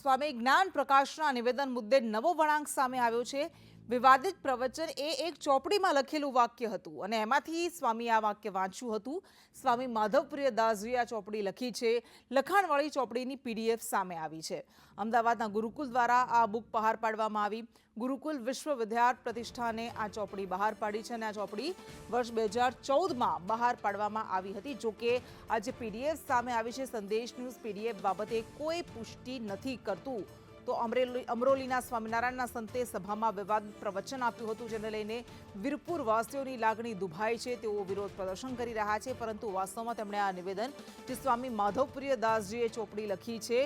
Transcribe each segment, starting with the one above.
સ્વામી જ્ઞાન પ્રકાશના નિવેદન મુદ્દે નવો વળાંક સામે આવ્યો છે। વિવાદિત પ્રવચન એ એક ચોપડીમાં લખેલું વાક્ય હતું અને એમાંથી સ્વામી આ વાક્ય વાંચ્યું હતું। સ્વામી માધવપ્રિય દાસજીએ આ ચોપડી લખી છે। લખાણવાળી ચોપડીની પીડીએફ સામે આવી છે। અમદાવાદના ગુરુકુલ દ્વારા આ બુક બહાર પાડવામાં આવી। ગુરુકુલ વિશ્વ વિદ્યાર્થ પ્રતિષ્ઠાને આ ચોપડી બહાર પાડી છે અને આ ચોપડી વર્ષ 2014માં બહાર પાડવામાં આવી હતી। જોકે આજે પીડીએફ સામે આવી છે। સંદેશ ન્યૂઝ પીડીએફ બાબતે કોઈ પુષ્ટિ નથી કરતું। તો અમરોલીના સ્વામિનારાયણના સંતે સભામાં વિવાદિત પ્રવચન આપ્યું હતું, જેને લઈને વીરપુર વાસીઓની લાગણી દુભાઈ છે। તેઓ વિરોધ પ્રદર્શન કરી રહ્યા છે, પરંતુ વાસ્તવમાં તેમણે આ નિવેદન જે સ્વામી માધવપ્રિય દાસજીએ ચોપડી લખી છે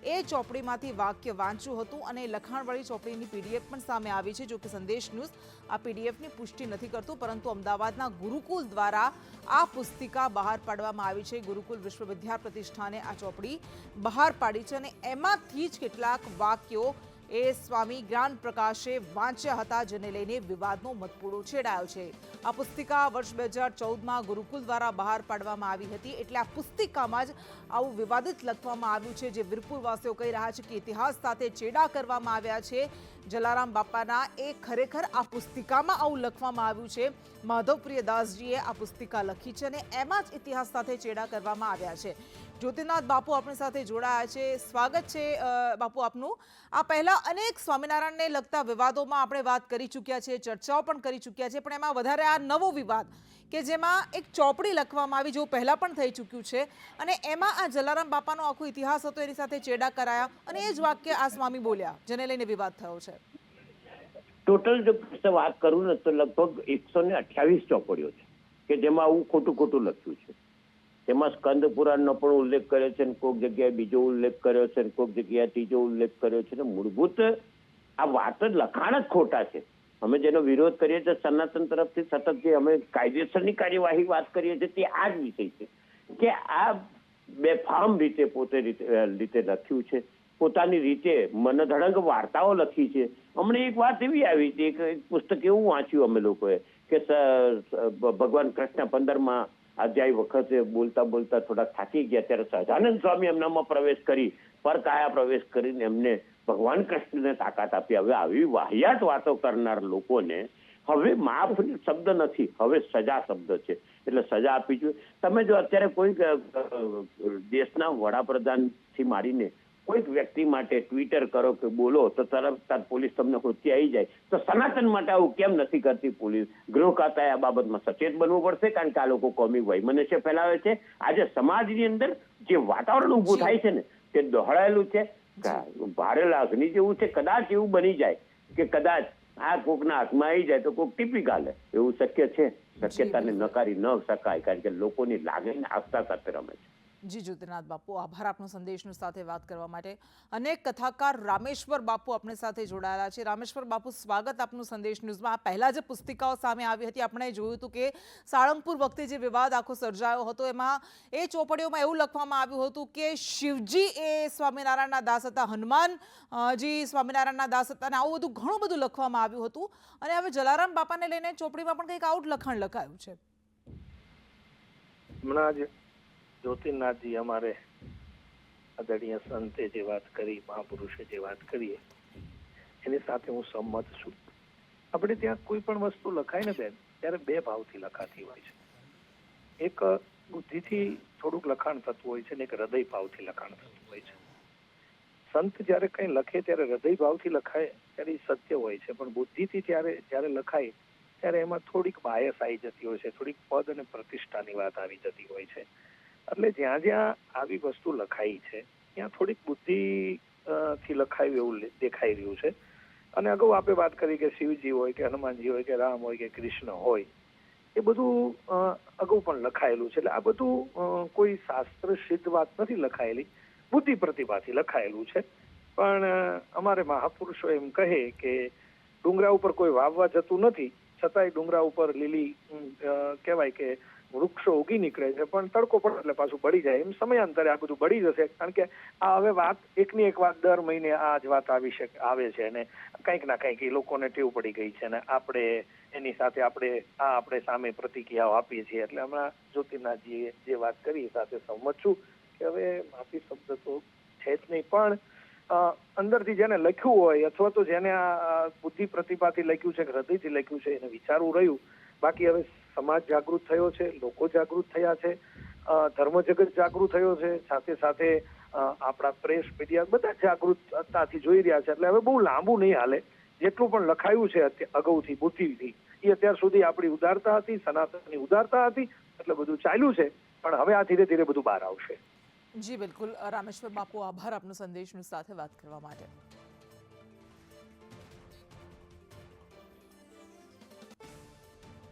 એ ચોપડીમાંથી વાક્ય વાંચ્યું હતું અને લખાણવાળી ચોપડીની પીડીએફ પણ સામે આવી છે। જો કે સંદેશ ન્યૂઝ આ પીડીએફની પુષ્ટિ નથી કરતું, પરંતુ અમદાવાદના ગુરુકુલ દ્વારા આ પુસ્તિકા બહાર પાડવામાં આવી છે। ગુરુકુલ વિશ્વ વિદ્યાર્થ પ્રતિષ્ઠાને આ ચોપડી બહાર પાડી છે અને એમાંથી જ કેટલાક વાક્યો એ સ્વામી જ્ઞાન પ્રકાશે વાંચ્યા હતા, જેને લઈને વિવાદનો મતપૂડો છેડાયો છે। આ પુસ્તિકા વર્ષ 2014માં ગુરુકુલ દ્વારા બહાર પાડવામાં આવી હતી, એટલે આ પુસ્તિકામાં જ આવું વિવાદિત લખવામાં આવ્યું છે, જે વીરપુરવાસીઓ કહી રહ્યા છે કે ઇતિહાસ સાથે ચેડા કરવામાં આવ્યા છે। જલારામ બાપાના એ ખરેખર આ પુસ્તિકામાં આવું લખવામાં આવ્યું છે। માધવપ્રિય દાસજીએ આ પુસ્તિકા લખી છે અને એમાં જ ઇતિહાસ સાથે ચેડા કરવામાં આવ્યા છે। જ્યોતિનાથ બાપુ આપણી સાથે જોડાયા છે। સ્વાગત છે બાપુ આપનું। આ પહેલા અનેક સ્વામિનારાયણને લગતા વિવાદોમાં આપણે વાત કરી ચૂક્યા છીએ, ચર્ચાઓ પણ કરી ચૂક્યા છે, પણ એમાં વધારે આ નવો વિવાદ કે જેમાં એક ચોપડી લખવામાં આવી, જેવું પહેલા પણ થઈ ચૂક્યું છે, અને એમાં આ જલારામ બાપાનો આખો ઇતિહાસ હતો, એની સાથે ચેડા કરાયા અને એ જ વાક્ય આ સ્વામી બોલ્યા, જેને લઈને વિવાદ થયો છે। ટોટલ જો વાત કરું ને તો લગભગ 128 ચોપડીઓ છે કે જેમાં આવું ખોટું ખોટું લખ્યું છે। તેમાં સ્કંદ પુરાણનો પણ ઉલ્લેખ કર્યો છે, કોઈક જગ્યાએ બીજો ઉલ્લેખ કર્યો છે, કોઈક જગ્યાએ ત્રીજો ઉલ્લેખ કર્યો છે। મૂળભૂત આ વાત જ લખાણ જ ખોટા છે। અમે જેનો વિરોધ કરીએ છીએ સનાતન તરફથી સતત જે અમે કાયદેસરની કાર્યવાહી વાત કરીએ છીએ તે આ જ વિષય છે કે આ બેફામ રીતે પોતે રીતે લખ્યું છે, પોતાની રીતે મનધડંગ વાર્તાઓ લખી છે। હમણાં એક વાત એવી આવી હતી, એક પુસ્તક એવું વાંચ્યું અમે લોકોએ કે ભગવાન કૃષ્ણ 15મા અધ્યાય વખતે બોલતા બોલતા થોડા થાકી ગયા, ત્યારે સહજાનંદ સ્વામી એમનામાં પ્રવેશ કરી પરકાયા પ્રવેશ કરીને એમને ભગવાન કૃષ્ણને તાકાત આપી। હવે આવી વાહિયાત વાતો કરનાર લોકોને હવે માફ શબ્દ નથી, હવે સજા શબ્દ છે, એટલે સજા આપવી જોઈએ। તમે જો અત્યારે કોઈ દેશના વડાપ્રધાનથી માંડીને કોઈક વ્યક્તિ માટે ટ્વિટર કરો કે બોલો તો તરત પોલીસ તમને હોતી આવી જાય, તો સનાતન માટે આવું કેમ નથી કરતી પોલીસ? ગૃહ ખાતાએ આ બાબતમાં સચેત બનવું પડશે, કારણ કે આ લોકો કોમી વૈમનસ્ય ફેલાવે છે। આજે સમાજની અંદર જે વાતાવરણ ઊભું થાય છે ને તે દોહળાયેલું છે, ભારે લાગણી જેવું છે। કદાચ એવું બની જાય કે કદાચ આ કોકના હાથમાં આવી જાય તો કોક ટીપી ગાલે, એવું શક્ય છે? શક્યતાને નકારી ન શકાય, કારણ કે લોકોની લાગણી આસ્થા સાથે રમે છે। જી જ્યોતિનાથ બાપુ, આભાર આપનો સંદેશનું સાથે વાત કરવા માટે। અનેક કથાકાર રામેશ્વર બાપુ આપણી સાથે જોડાયેલા છે। રામેશ્વર બાપુ, સ્વાગત આપનું સંદેશ ન્યૂઝમાં। આ પહેલા જે પુસ્તિકાઓ સામે આવી હતી, આપણે જોયું હતું કે સાળંગપુર વખતે જે વિવાદ આખો સર્જાયો હતો, એમાં એ ચોપડીઓમાં એવું લખવામાં આવ્યું હતું કે શિવજી એ સ્વામિનારાયણના દાસ હતા, હનુમાનજી સ્વામિનારાયણના દાસ હતા, અને આવું બધું ઘણું બધું લખવામાં આવ્યું હતું। અને હવે જલારામ બાપાને લઈને ચોપડીમાં પણ કંઈક આવું લખાણ લખાયું છે। હમણાં જ્યોતિનાથજી અમારે આદરણીય સંતે જે વાત કરી, મહાપુરુષે જે વાત કરી, એની સાથે હું સંમત છું। આપણે ત્યાં કોઈ પણ વસ્તુ લખાય ને બેન, ત્યારે બે ભાવથી લખાતી હોય છે। એક બુદ્ધિથી થોડુંક લખાણ થતું હોય છે ને એક હૃદય ભાવથી લખાણ થતું હોય છે। સંત જયારે કઈ લખે ત્યારે હૃદય ભાવથી લખાય ત્યારે સત્ય હોય છે, પણ બુદ્ધિથી જયારે લખાય ત્યારે એમાં થોડીક બાયસ આવી જતી હોય છે, થોડીક પદ અને પ્રતિષ્ઠાની વાત આવી જતી હોય છે। એટલે જ્યાં જ્યાં આવી વસ્તુ લખાઈ છે ત્યાં થોડીક બુદ્ધિ થી લખાયું એવું દેખાઈ રહ્યું છે। અને અગાઉ આપણે વાત કરી કે શિવજી હોય કે હનુમાનજી હોય કે રામ હોય કે કૃષ્ણ હોય, એ બધું અગાઉ પણ લખાયેલું છે। એટલે આ બધું કોઈ શાસ્ત્ર સિદ્ધ વાત નથી લખાયેલી, બુદ્ધિ પ્રતિભાથી લખાયેલું છે। પણ અમારે મહાપુરુષો એમ કહે કે ડુંગરા ઉપર કોઈ વાવવા જતું નથી, છતાંય ડુંગરા ઉપર લીલી કહેવાય કે વૃક્ષો ઉગી નીકળે છે, પણ તડકો પડે એટલે પાછું બળી જાય। એમ સમયાંતરે આ બધું બળી જશે, કારણ કે આ હવે વાત એકની એક વાત દર મહિને આ જ વાત આવે છે, અને કંઈક ના કંઈક એ લોકોને ટેવ પડી ગઈ છે, અને આપણે એની સાથે આપણે સામે પ્રતિક્રિયાઓ આપીએ છીએ। એટલે હમણાં જ્યોતિનાથજીએ જે વાત કરી એ સાથે સંમત છું કે હવે માફી શબ્દ તો છે જ નહીં, પણ અંદરથી જેને લખ્યું હોય અથવા તો જેને આ બુદ્ધિ પ્રતિભાથી લખ્યું છે કે હૃદયથી લખ્યું છે એને વિચારવું રહ્યું. બાકી હવે સમાજ જાગૃત થયો છે, લોકો જાગૃત થયા છે, ધર્મ જગત જાગૃત થયો છે, સાથે સાથે આપણા પ્રેસ મીડિયા બધા જાગૃતતાથી જોઈ રહ્યા છે. એટલે હવે બહુ લાંબુ નહીં હાલે. જેટલું પણ લખાયું છે અગાઉથી બુદ્ધિથી એ અત્યાર સુધી આપણી ઉદારતા હતી, સનાતનની ઉદારતા હતી, એટલે બધું ચાલ્યું છે. પણ હવે આ ધીરે ધીરે બધું બહાર આવશે. જી બિલકુલ રામેશ્વર બાપુ, આભાર આપનો સંદેશની સાથે વાત કરવા માટે.